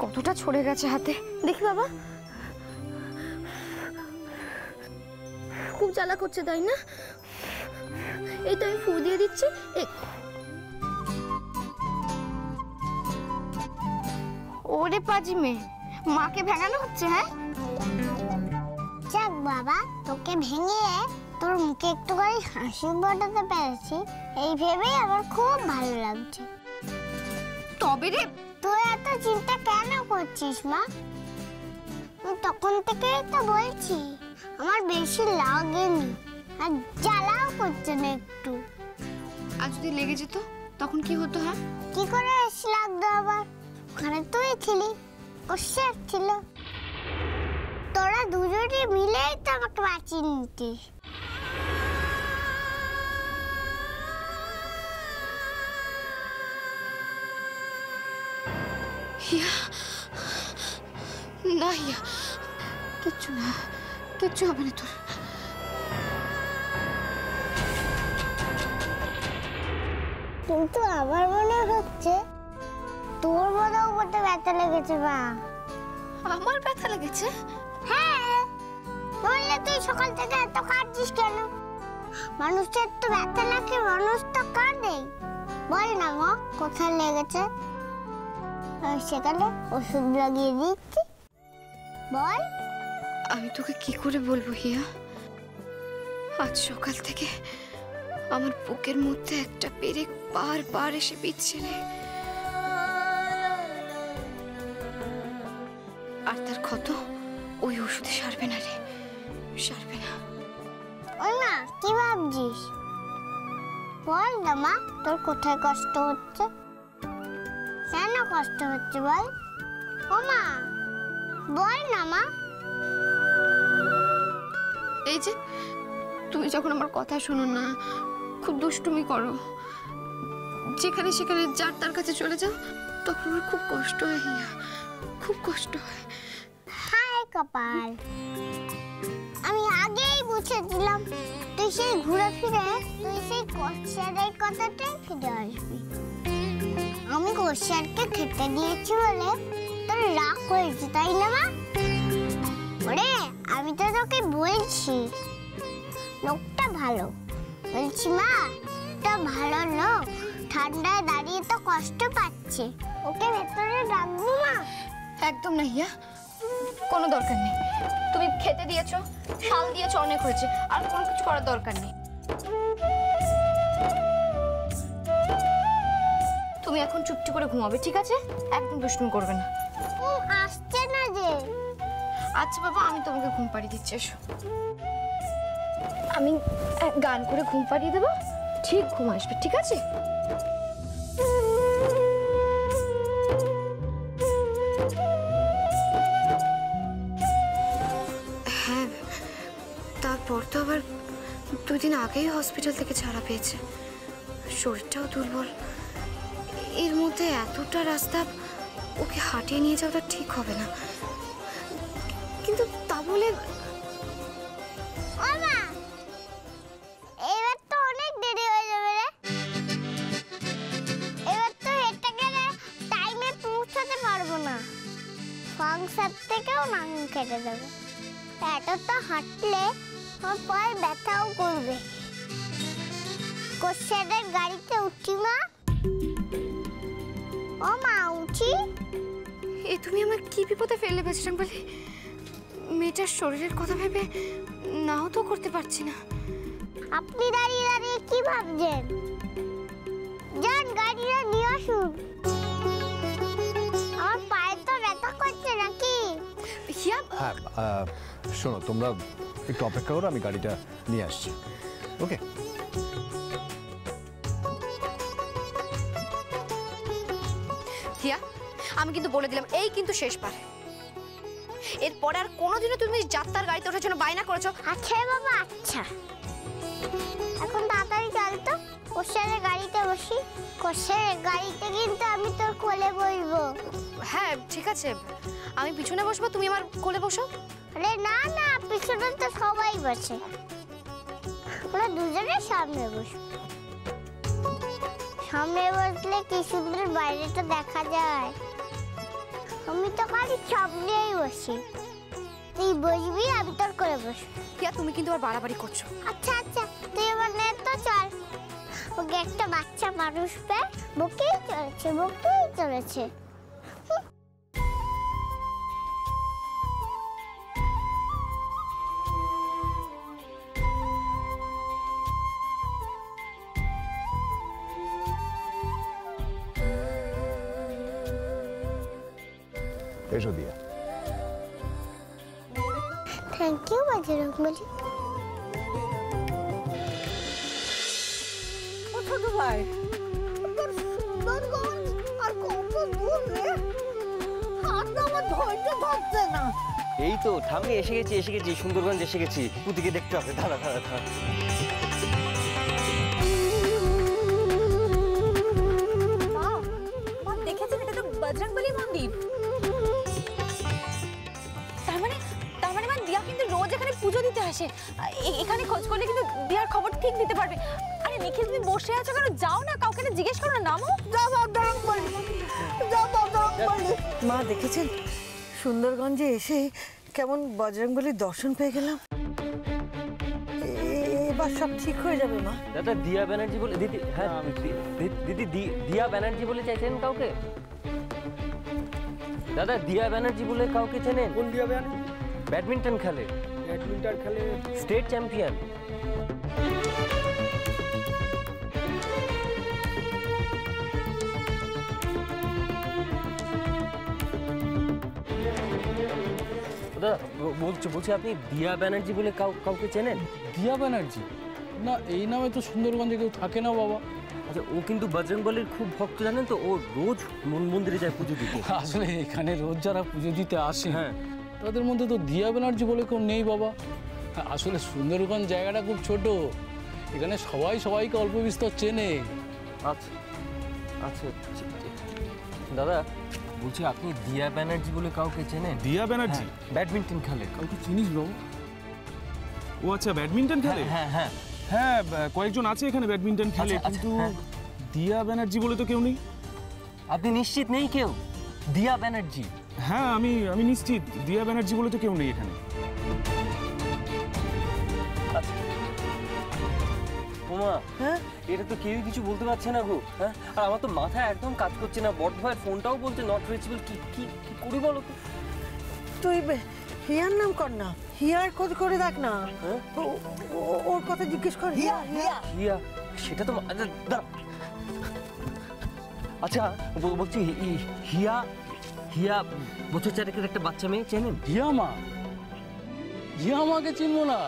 কতটা ছড়ে গেছে হাতে দেখি বাবা। খুব জ্বালা করছে তাই না? এই তো আমি ফু দিয়ে দিচ্ছি। ওরে পাজি মেয়ে, মাকে ভেঙানো হচ্ছে? হ্যাঁ যাক বাবা, তোকে ভেঙে তোর মুখে একটু করে হাসি ফোটাতে পেরেছি, এই ভেবেই আমার খুব ভালো লাগছে। তবে রে, তুই এত চিন্তা কেন করছিস মা? তখন থেকে তো বলছি আমার বেশি লাগেনি, আর জ্বালাও করছে না একটু। আর যদি লেগে যেত তখন কি হতো? হ্যাঁ কি করে বেশি লাগতো আবার? ওখানে তুই ছিলি, কোশ্চেন ছিল, তোরা দুজনে মিলেই তো আমাকে বাঁচিয়ে নিতিস। না হিয়া, কিচ্ছু না, কিচ্ছু হবে না তোর। কিন্তু আমার মনে হচ্ছে তোর বোধহয় উপরটা ব্যথা লেগেছে। মা, আমার ব্যথা লেগেছে? হ্যাঁ, বললে তুই সকাল থেকে এত কাঁদছিস কেন? মানুষের তো ব্যথা লাগে, মানুষ তো কাঁদে। বল না মা, কোথায় লেগেছে? সেখানে ওষুধ লাগিয়ে দিচ্ছি, বল। আমি তোকে কি করে বলবো হিয়া, আজ সকাল থেকে আমার বুকের মধ্যে একটা পেরেক বারবার এসে বিচ্ছে রে। আর তার ক্ষত ওই ওষুধে সারবে না রে, সারবে না। ওই মা, কি ভাবছিস? বল না মা, তোর কোথায় কষ্ট হচ্ছে? কেন কষ্ট হচ্ছে বল? ও মা, বল না মা। এই যে তুমি যখন আমার কথা শোনো না, খুব দুষ্টুমি করো, যেখানে সেখানে যার তার কাছে চলে যাও, তখন আমার খুব কষ্ট হয় হিয়া, খুব কষ্ট হয়। হায় কপাল, আমি আগেই বুঝেছিলাম তুই সেই ঘুরে ফিরে তুই সেই কোশ্চেনের কথাটাই ফিরে আসবি। আমি কোশ্চেনকে খেতে দিয়েছি বলে তোর রাগ হয়েছে, তাই না মা? ওরে, আমি তো তোকে বলছি লোকটা ভালো, বলছি মা একটা ভালো লোক ঠান্ডায় দাঁড়িয়ে তো কষ্ট পাচ্ছে, ওকে ভেতরে রাখবো মা? একদম না হিয়া, কোনো দরকার নেই। তুমি খেতে দিয়েছো, শাল দিয়েছো, অনেক হয়েছে, আর কোনো কিছু করার দরকার নেই। তুমি এখন চুপটি করে ঘুমাবে, ঠিক আছে? একদম দুষ্টুমি করবে না। আসছে না যে। আচ্ছা বাবা, আমি তোমাকে ঘুম পাড়িয়ে দিচ্ছি, এসো। আমি গান করে ঘুম পাড়িয়ে দেবো, ঠিক ঘুম আসবে, ঠিক আছে? হ্যাঁ, তারপর তো আবার 2 দিন আগেই হসপিটাল থেকে ছাড়া পেয়েছে, শরীরটাও দুর্বল। এর মধ্যে এতটা রাস্তা ওকে হাঁটিয়ে নিয়ে যাওয়াটা ঠিক হবে না, কিন্তু তা বলে এবার তো অনেক দেরি হয়ে যাবে রে। এবার তো হেঁটে গেলে টাইমে পৌঁছাতে পারবো না, সংসার থেকেও নাম কেটে দেবে। এতটা হাঁটলে আমার পায়ে ব্যথাও করবে। কোশ্চেনের গাড়িতে উঠি মা? ও মা, উঠি। এ তুমি আমার কি বিপদে ফেলে বেঁচেছিলাম বলে, মেয়েটার শরীরের কথা ভেবে নাও তো করতে পারছি না। আপনি দাঁড়িয়ে দাঁড়িয়ে কি ভাবছেন? যান, গাড়িটা নিয়ে আসুন। আমার পায়ে তো ব্যথা করছে নাকি? হিয়া, হ্যাঁ, শোনো, তোমরা একটু অপেক্ষা করো, আমি গাড়িটা নিয়ে আসছি। ওকে? হিয়া, আমি কিন্তু বলে দিলাম, এই কিন্তু শেষবার। এরপরে আর কোনোদিনও তুমি যাত্রার গাড়িতে ওঠার জন্য বায়না করেছো? আচ্ছা বাবা, আচ্ছা। এখন তাড়াতাড়ি চল তো, কোশ্চেনের গাড়িতে বসি। কোশ্চেনের গাড়িতে কিন্তু আমি তোর কোলে বসবো। হ্যাঁ ঠিক আছে, আমি পিছনে বসবো, তুমি আমার কোলে বসো। আরে না না, পিছনে তো সবাই বসে, আমরা দুজনে সামনে বসবো। সামনে বসলে কি সুন্দর বাইরেটা দেখা যায়। আমি তো খালি সামনেই বসি, তুই বসবি আমি তোর করে বসবি। হিয়া তুমি কিন্তু আর বাড়াবাড়ি করছো। আচ্ছা আচ্ছা, তুই এবার নে তো চল। ওকে একটা বাচ্চা মানুষ পেয়ে বকেই চলেছে। এসো দিয়া। Thank you Bajrangbali. ছোট ভাই, সুন্দরগঞ্জ আর কত দূর রে, হাত আমার ধরতে পারছে না। এই তো ঠাম্মি এসে গেছি সুন্দরগঞ্জ এসে গেছি। ওদিকে দেখতে হবে, দাঁড়া। মা দেখেছেন, এটা তো বজরংবলী মন্দির। তার মানে মা দিয়া কিন্তু রোজ এখানে পুজো দিতে আসে। এখানে খোঁজ করলে কিন্তু দিয়ার খবর ঠিক দিতে পারবে। আরে নিখিল, তুমি বসে আছো কেন? যাও না, কাউকে জিজ্ঞেস করো না, নামো। যা বজরংবলী, যা বজরংবলী। মা দেখেছেন, সুন্দরগঞ্জে এসে কেমন বজরংবলীর দর্শন পেয়ে গেলাম। এবার সব ঠিক হয়ে যাবে মা। দাদা দিয়া ব্যানার্জি বলে দিদি, হ্যাঁ দিদি দিয়া ব্যানার্জি বলে চাইছেন কাউকে? দাদা দিয়া ব্যানার্জি বলে কাউকে চেনেন? কোন দিয়া ব্যানার্জি? ব্যাডমিন্টন খেলে, স্টেট চ্যাম্পিয়ন। বলছি আপনি দিয়া ব্যানার্জি বলে কাউকে চেনেন? দিয়া ব্যানার্জি? না, এই নামে তো সুন্দরগঞ্জে কেউ থাকে না বাবা। আচ্ছা, ও কিন্তু বজরংবলীর খুব ভক্ত, জানেন তো? ও রোজ মন্দিরে যায় পুজো দিতে। আসলে এখানে রোজ যারা পুজো দিতে আসে, হ্যাঁ, তাদের মধ্যে তো দিয়া ব্যানার্জি বলে কেউ নেই বাবা। আসলে সুন্দরগঞ্জ জায়গাটা খুব ছোট, এখানে সবাইকে অল্প বিস্তর চেনে। আচ্ছা আচ্ছা, দাদা বলছি আপনি দিয়া ব্যানার্জি বলে কাউকে চেনেন? দিয়া ব্যানার্জি ব্যাডমিন্টন খেলে। কাউকে চিনিস বাবু? ও আচ্ছা, ব্যাডমিন্টন খেলে। হ্যাঁ হ্যাঁ হ্যাঁ, কয়েকজন আছে এখানে ব্যাডমিন্টন খেলে, আচ্ছা, কিন্তু হ্যাঁ। দিয়া ব্যানার্জি বলে তো কেউ নেই। আপনি নিশ্চিত নেই কেউ? দিয়া ব্যানার্জি? হ্যাঁ, আমি নিশ্চিত, দিয়া ব্যানার্জি বলে তো কেউ নেই এখানে। ওমা, হ্যাঁ, এটা তো কেউই কিছু বলতে পারছে না গো। হ্যাঁ, আর আমার তো মাথায় একদম কাজ করছে না। বড় ভাইয়ের ফোনটাও বলছে নট রিচেবল। কি করি বলো তো? তুই হিয়ার নাম কর না, হিয়ার খোঁজ করে দেখ না। হ্যাঁ? ওর কথা জিজ্ঞেস কর। হিয়া? সেটা তো দাঁড়া। আচ্ছা বলছি, হিয়া বছর চারেকের একটা বাচ্চা মেয়ে চেনেন? হিয়ামাকে চিনবো না?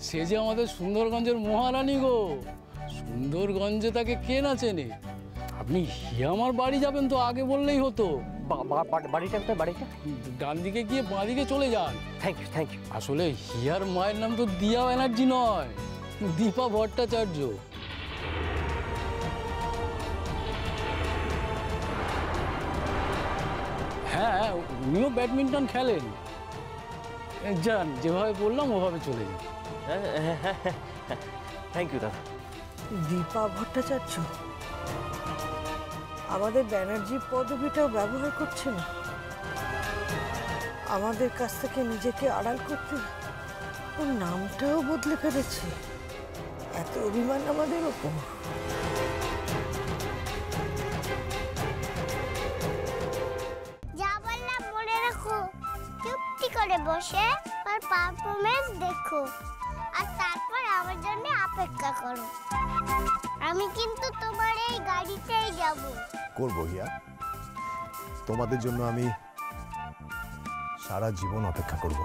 সে যে আমাদের সুন্দরগঞ্জের মহারানী গো। সুন্দরগঞ্জে তাকে কে না চেনে? আপনি হিয়ামার বাড়ি যাবেন তো আগে বললেই হতো। বাড়িটা কোথায়? বাড়িটা ডান দিকে গিয়ে বাঁ দিকে চলে যান। Thank you. আসলে হিয়ার মায়ের নাম তো দিয়া ব্যানার্জি নয়, দীপা ভট্টাচার্য। হ্যাঁ, উনিও ব্যাডমিন্টন খেলেন। যান, যেভাবে বললাম ওভাবে চলে যান। থ্যাংক ইউ দাদা। দীপা ভট্টাচার্য আমাদের ব্যানার্জি পদবিটাও ব্যবহার করছে না, আমাদের কাছ থেকে নিজেকে আড়াল করতে ওর নামটাও বদলে ফেলেছে। এত অভিমান আমাদের ওপর। যা বললাম মনে রাখো, চুপটি করে বসে আর পারফরমেন্স দেখো, আর তারপর আমার জন্য অপেক্ষা করো। আমি কিন্তু তোমার এই গাড়িতেই যাব। করবো হিয়া, তোমাদের জন্য আমি সারা জীবন অপেক্ষা করব।